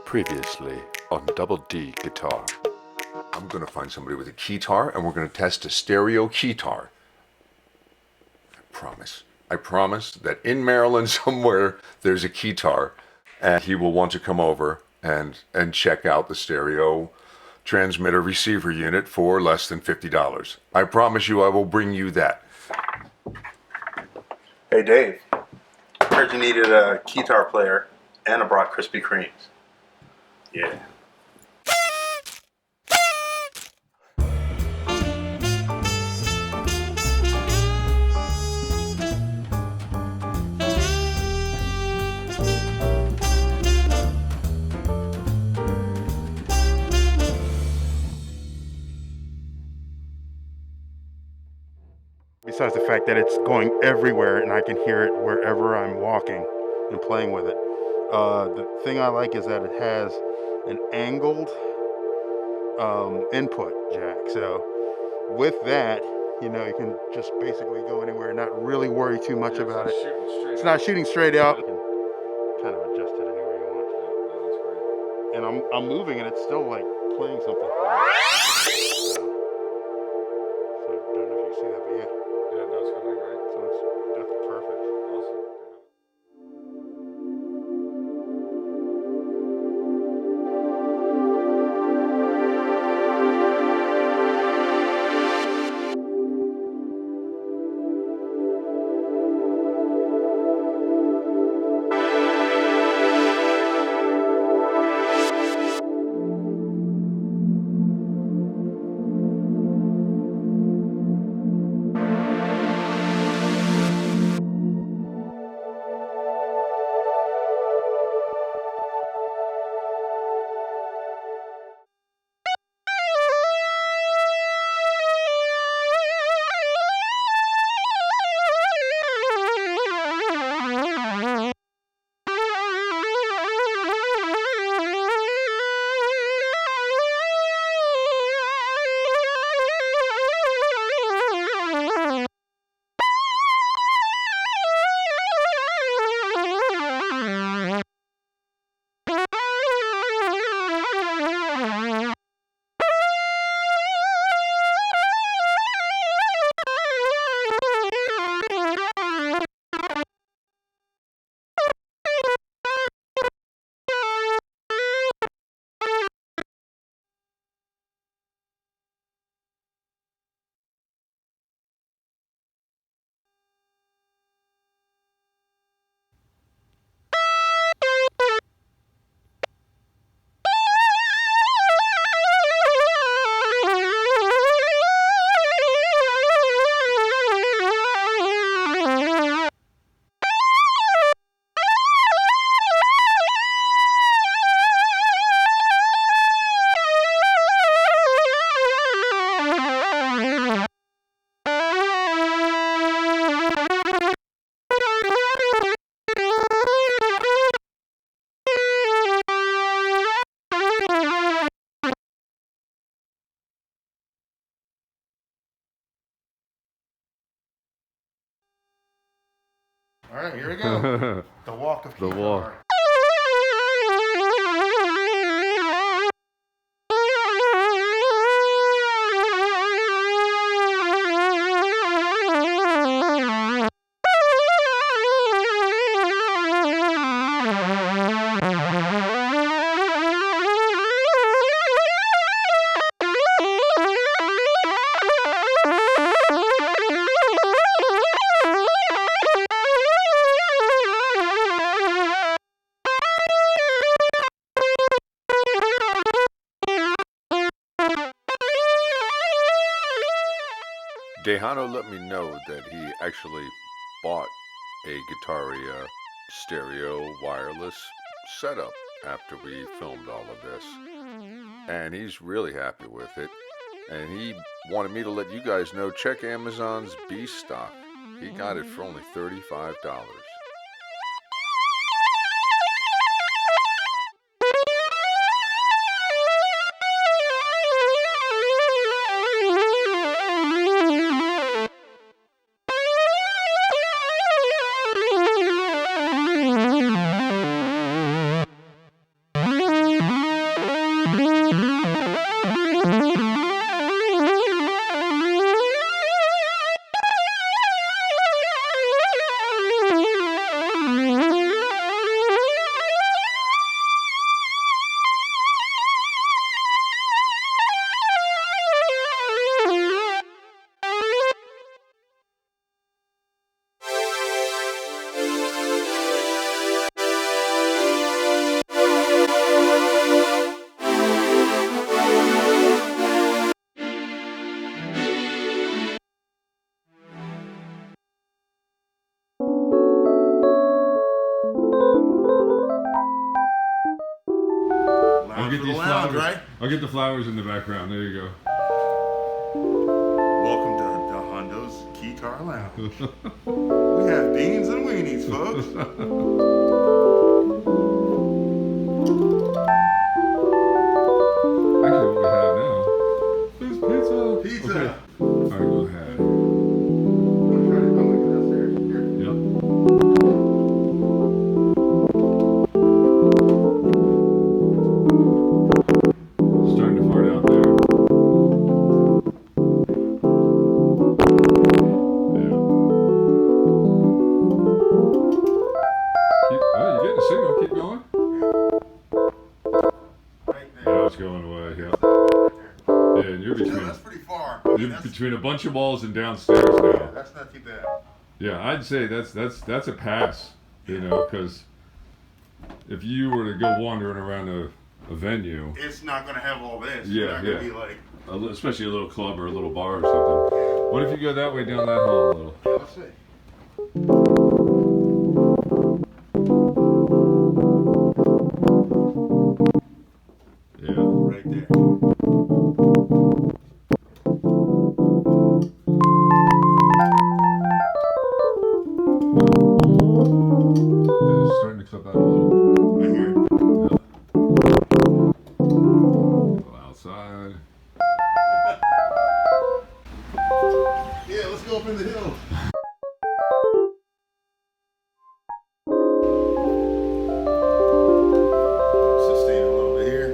Previously on Double D Guitar. I'm going to find somebody with a Keytar and we're going to test a stereo Keytar. I promise that in Maryland somewhere there's a Keytar and he will want to come over and check out the stereo transmitter receiver unit for less than $50. I promise you I will bring you that. Hey Dave, heard you needed a Keytar player and I brought Krispy Kremes. Yeah. Besides the fact that it's going everywhere and I can hear it wherever I'm walking and playing with it. The thing I like is that it has an angled input jack. So with that, you know, you can just basically go anywhere and not really worry too much about it. It's not shooting straight out. You can kind of adjust it anywhere you want. And I'm moving and it's still like playing something. So I don't know if you see that, but yeah. Yeah, that's really great. So that's perfect. Awesome. All right, here we go. The walk of Keytar. The walk. Dejano let me know that he actually bought a Guitaria stereo wireless setup after we filmed all of this. And he's really happy with it. And he wanted me to let you guys know, check Amazon's B stock. He got it for only $35. I'll get for these the lounge, flowers. right? I'll get the flowers in the background. There you go. Welcome to the Hondo's Keytar Lounge. We have beans and weenies, folks. Actually, what we have now is pizza. Pizza. Okay. All right, go ahead. I'm gonna get downstairs. Here. Yep. Starting to fart out there. Yeah. Oh, you're getting a signal. Keep going. Right there. Now it's going away. Yeah. Yeah, and you're Dude, between that's pretty far. you're between a bunch of walls and downstairs now. That's not too bad. Yeah, I'd say that's a pass. You know, because if you were to go wandering around a venue, It's not gonna have all this. Yeah, You're not gonna yeah. be like, especially a little club or a little bar or something. What if you go that way down that hall a little? yeah, let's see. Yeah. Right there. It's starting to clip out a little. Right here. Go outside. Yeah, let's go up in the hills. Sustain a little bit here.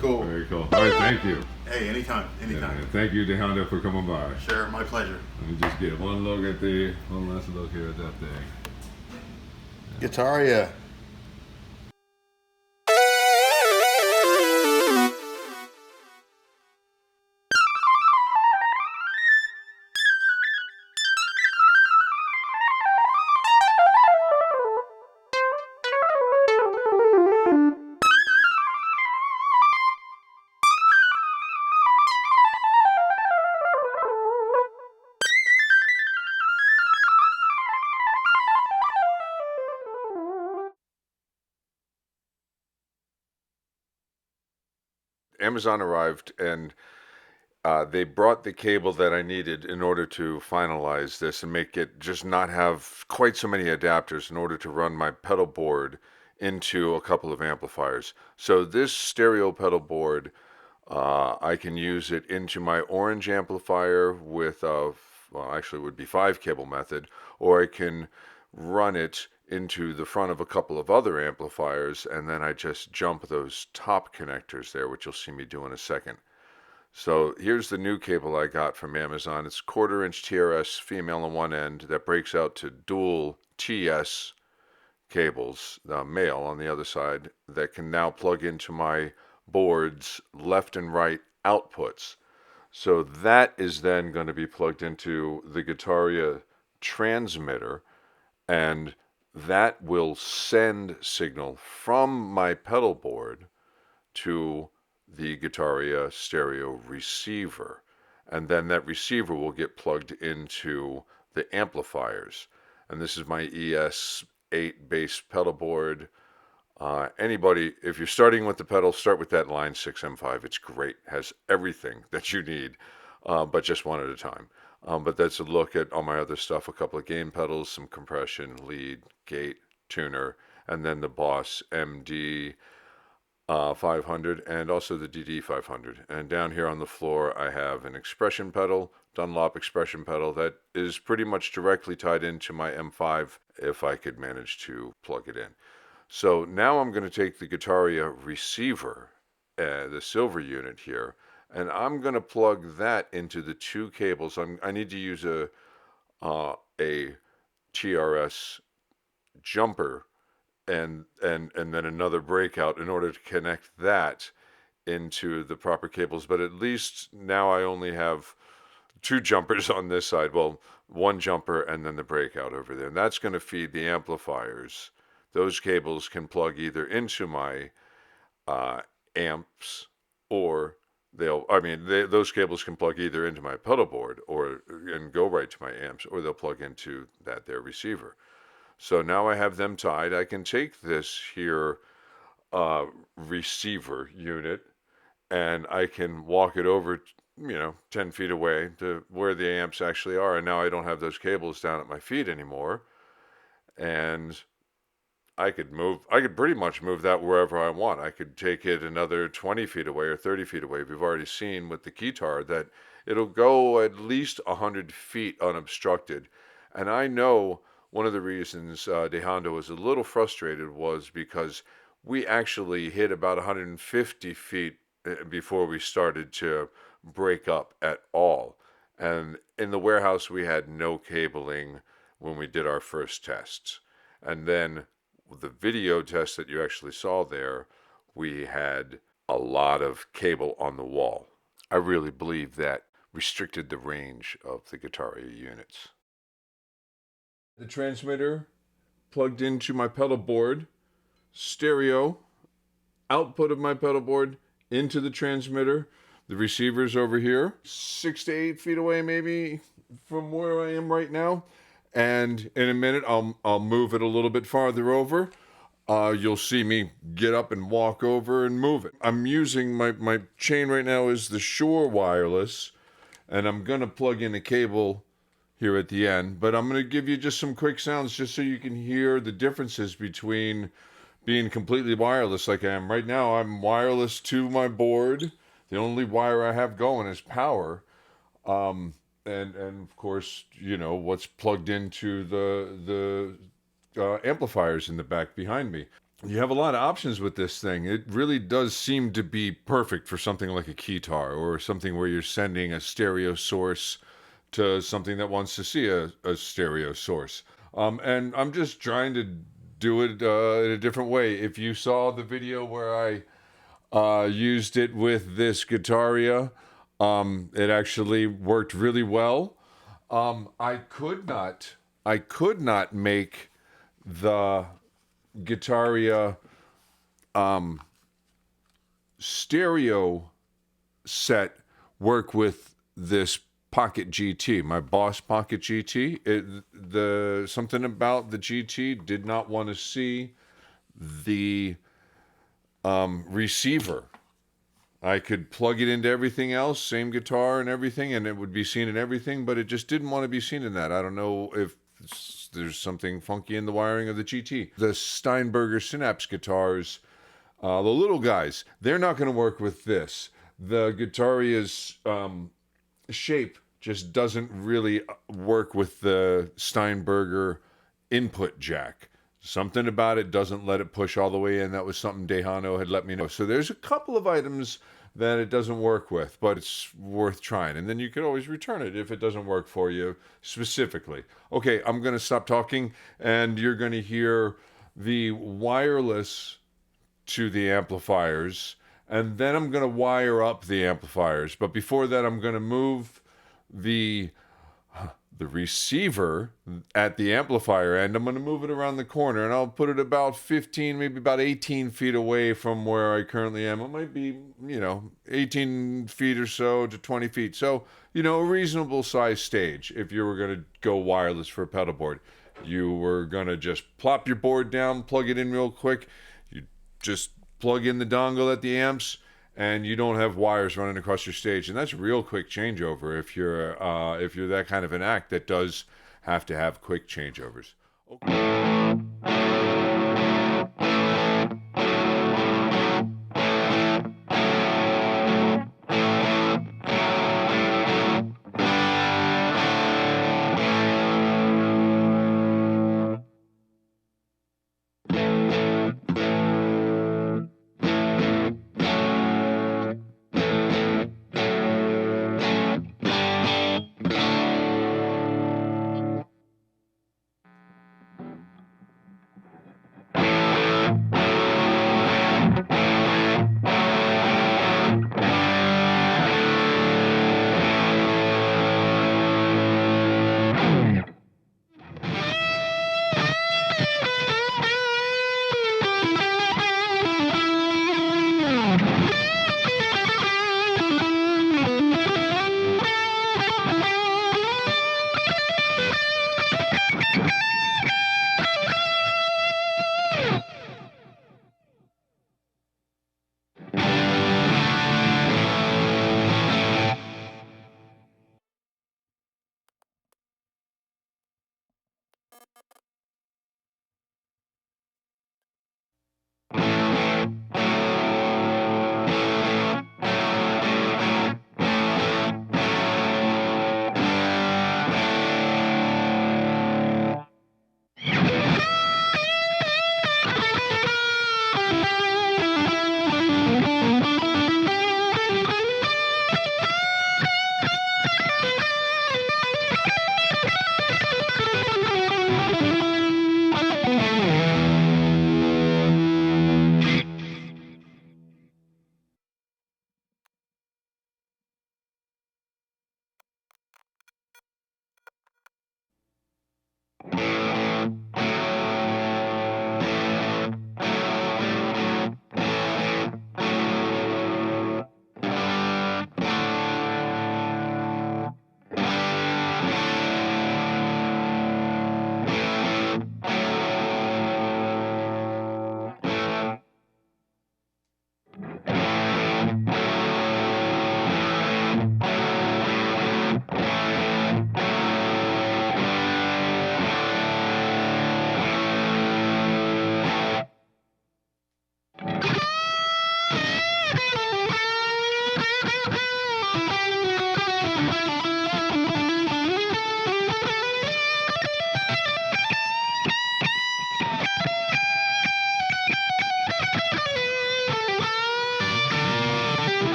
Cool. Very cool. All right, thank you. Hey, anytime, anytime. And thank you to Honda for coming by. Sure, my pleasure. Let me just get one look at one last look here at that thing. Guitaria. Amazon arrived and they brought the cable that I needed in order to finalize this and make it just not have quite so many adapters in order to run my pedal board into a couple of amplifiers. So this stereo pedal board, I can use it into my orange amplifier with well, actually it would be 5 cable method, or I can run it into the front of a couple of other amplifiers, and then I just jump those top connectors there, which you'll see me do in a second. So here's the new cable I got from Amazon. It's 1/4" TRS female on one end that breaks out to dual TS cables, male on the other side, that can now plug into my board's left and right outputs. So that is then going to be plugged into the Guitaria transmitter, and that will send signal from my pedal board to the Guitaria stereo receiver. And then that receiver will get plugged into the amplifiers. And this is my ES8 bass pedal board. Anybody, if you're starting with the pedal, start with that Line 6 M5. It's great, has everything that you need, but just one at a time. But that's a look at all my other stuff, a couple of gain pedals, some compression, lead, gate, tuner, and then the Boss MD 500 and also the DD 500. And down here on the floor, I have an expression pedal, Dunlop expression pedal, that is pretty much directly tied into my M5 if I could manage to plug it in. So now I'm going to take the Guitaria receiver, the silver unit here, and I'm going to plug that into the 2 cables. I need to use a TRS jumper and then another breakout in order to connect that into the proper cables. But at least now I only have 2 jumpers on this side. Well, 1 jumper and then the breakout over there. And that's going to feed the amplifiers. Those cables can plug either into my amps, or those cables can plug either into my pedal board and go right to my amps, or they'll plug into their receiver. So now I have them tied. I can take this here receiver unit, and I can walk it over, 10 feet away to where the amps actually are. And now I don't have those cables down at my feet anymore. And I could pretty much move that wherever I want. I could take it another 20 feet away or 30 feet away. We've already seen with the Keytar that it'll go at least 100 feet unobstructed. And I know one of the reasons De Hondo was a little frustrated was because we actually hit about 150 feet before we started to break up at all. And in the warehouse, we had no cabling when we did our first tests. And then the video test that you actually saw there, we had a lot of cable on the wall. I really believe that restricted the range of the Guitaria units. The transmitter plugged into my pedal board, stereo, output of my pedal board into the transmitter. The receiver's over here, 6 to 8 feet away maybe from where I am right now. And in a minute, I'll move it a little bit farther over. You'll see me get up and walk over and move it. I'm using my chain right now is the Shure wireless, and I'm going to plug in a cable here at the end. But I'm going to give you just some quick sounds just so you can hear the differences between being completely wireless like I am right now. I'm wireless to my board. The only wire I have going is power. And of course, what's plugged into the amplifiers in the back behind me. You have a lot of options with this thing. It really does seem to be perfect for something like a Keytar or something where you're sending a stereo source to something that wants to see a stereo source. And I'm just trying to do it in a different way. If you saw the video where I used it with this Guitaria, it actually worked really well. I could not make the Guitaria stereo set work with this Pocket GT, my Boss Pocket GT. Something about the GT did not want to see the receiver. I could plug it into everything else, same guitar and everything, and it would be seen in everything, but it just didn't want to be seen in that. I don't know if there's something funky in the wiring of the GT. The Steinberger Synapse guitars, the little guys, they're not going to work with this. The Guitaria's shape just doesn't really work with the Steinberger input jack. Something about it doesn't let it push all the way in. That was something De Hondo had let me know. So there's a couple of items that it doesn't work with, but it's worth trying. And then you could always return it if it doesn't work for you specifically. Okay, I'm going to stop talking, and you're going to hear the wireless to the amplifiers, and then I'm going to wire up the amplifiers. But before that, I'm going to move the receiver at the amplifier end. I'm going to move it around the corner, and I'll put it about 15, maybe about 18 feet away from where I currently am. It might be, 18 feet or so to 20 feet. So, a reasonable size stage if you were going to go wireless for a pedal board. You were going to just plop your board down, plug it in real quick. You just plug in the dongle at the amps, and you don't have wires running across your stage. And that's a real quick changeover if you're that kind of an act that does have to have quick changeovers. Okay.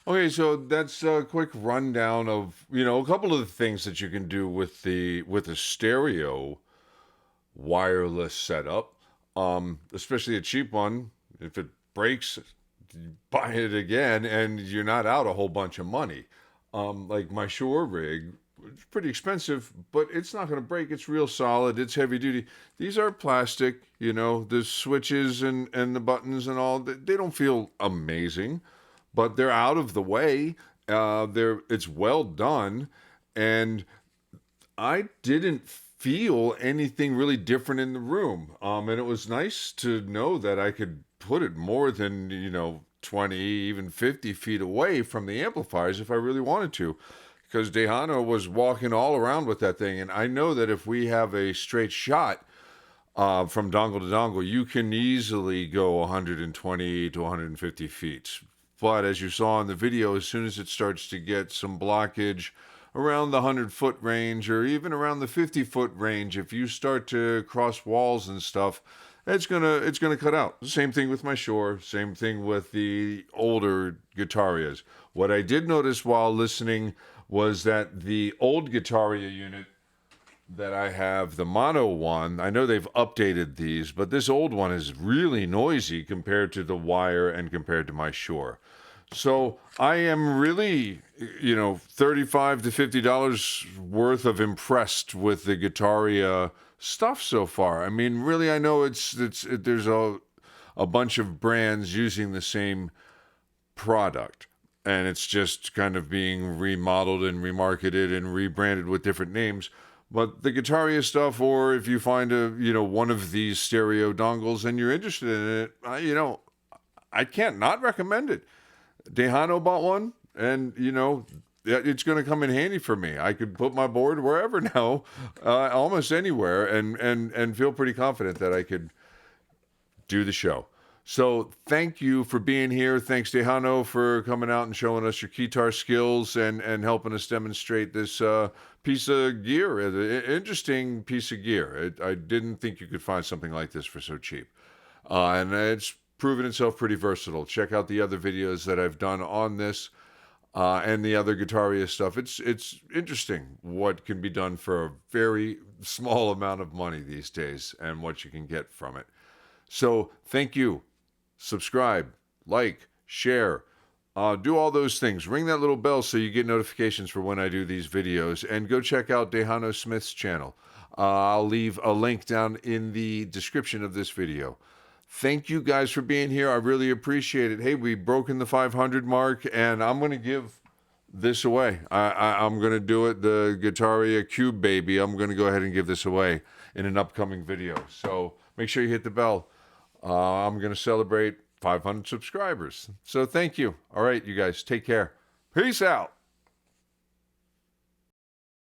Okay, so that's a quick rundown of, a couple of the things that you can do with the stereo wireless setup. Especially a cheap one. If it breaks, buy it again and you're not out a whole bunch of money. Like my Shure rig, it's pretty expensive, but it's not going to break. It's real solid. It's heavy duty. These are plastic, the switches and the buttons and all, they don't feel amazing, but they're out of the way. It's well done, and I didn't feel anything really different in the room. And it was nice to know that I could put it more than, 20, even 50 feet away from the amplifiers if I really wanted to. Because Dejano was walking all around with that thing. And I know that if we have a straight shot from dongle to dongle, you can easily go 120 to 150 feet. But as you saw in the video, as soon as it starts to get some blockage around the 100-foot range or even around the 50-foot range, if you start to cross walls and stuff, it's gonna cut out. Same thing with my Shure, same thing with the older Guitarias. What I did notice while listening was that the old Guitaria unit that I have, the mono one, I know they've updated these, but this old one is really noisy compared to the wire and compared to my Shure. So I am really, $35 to $50 worth of impressed with the Guitaria stuff so far. I mean, really, I know there's a bunch of brands using the same product, and it's just kind of being remodeled and remarketed and rebranded with different names. But the Guitaria stuff, or if you find one of these stereo dongles and you're interested in it, I can't not recommend it. Dejano bought one, and it's going to come in handy for me. I could put my board wherever now, almost anywhere, and feel pretty confident that I could do the show. So thank you for being here. Thanks, Tejano, for coming out and showing us your Keytar skills and helping us demonstrate this piece of gear. Interesting piece of gear. I didn't think you could find something like this for so cheap. And it's proven itself pretty versatile. Check out the other videos that I've done on this and the other Guitaria stuff. It's interesting what can be done for a very small amount of money these days and what you can get from it. So thank you. Subscribe, like, share, do all those things. Ring that little bell so you get notifications for when I do these videos. And go check out Tejano Smith's channel. I'll leave a link down in the description of this video. Thank you guys for being here. I really appreciate it. Hey, we've broken the 500 mark, and I'm going to give this away. I'm going to do it, the Guitaria Cube Baby. I'm going to go ahead and give this away in an upcoming video. So make sure you hit the bell. I'm going to celebrate 500 subscribers. So thank you. All right, you guys, take care. Peace out.